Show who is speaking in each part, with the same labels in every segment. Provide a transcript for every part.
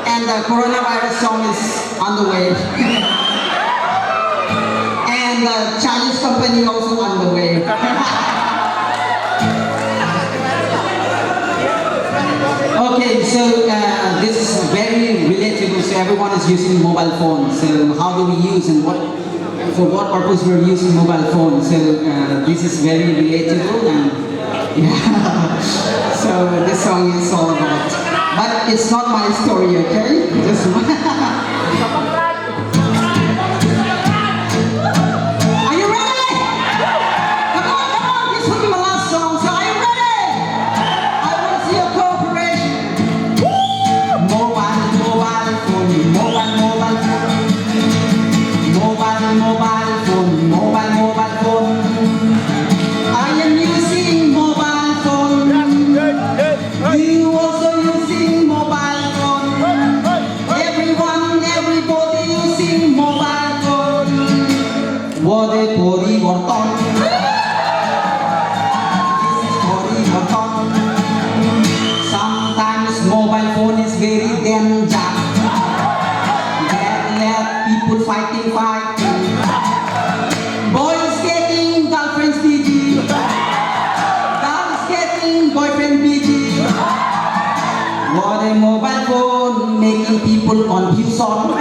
Speaker 1: And the coronavirus song is on the way. And the Chinese company also on the way. Okay, so this is very relatable. So everyone is using mobile phones. So how do we use and for what purpose we're using mobile phones? So this is very relatable and yeah. So this song is all about. But it's not my story, okay? Just Are you ready? Come on, come on. This will be my last song. So are you ready? I want to see your cooperation. Mobile, mobile phone, mobile, mobile phone, mobile, mobile phone, mobile, mobile phone. I am using mobile phone. You also using mobile phone. Everyone, everybody using mobile phone. Wode poriborton. This is poriborton. Sometimes mobile phone is very dangerous. That let people fighting. Boys getting girlfriends busy. Girls getting boyfriend busy. What a mobile phone making people confusion.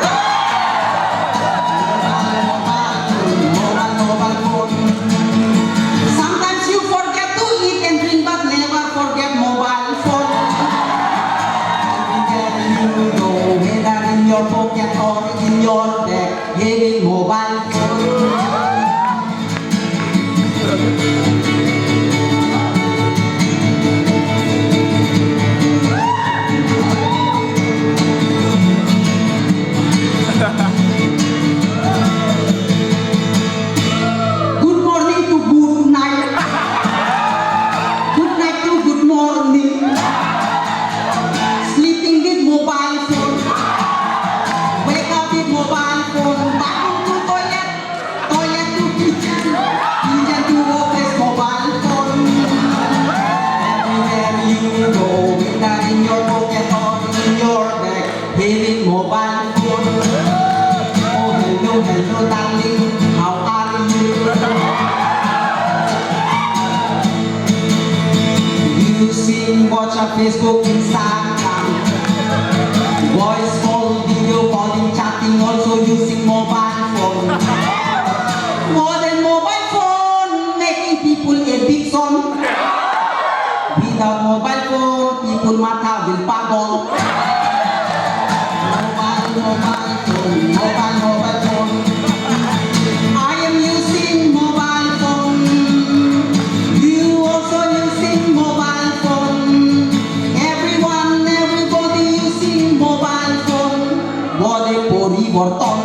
Speaker 1: Mobile phone. Sometimes you forget to eat and drink, but never forget mobile phone. You know whether in your pocket or in your bag, having mobile phone. Good morning to good night. Good night to good morning. Sleeping with mobile phone. Wake up with mobile phone. Bathroom to toilet. Toilet to kitchen. Kitchen to office, mobile phone. Everywhere you go, whether in your pocket or in your bag, having mobile phone. Oh, hello, hello, darling. How are you? Using WhatsApp, Facebook, Instagram, voice call, video calling, chatting, also using mobile phone. More than mobile phone, making people addiction. Without mobile phone, people mata will pagal. Mobile phone, mobile phone. I am using mobile phone. You also using mobile phone. Everyone, everybody using mobile phone. What a poriborton.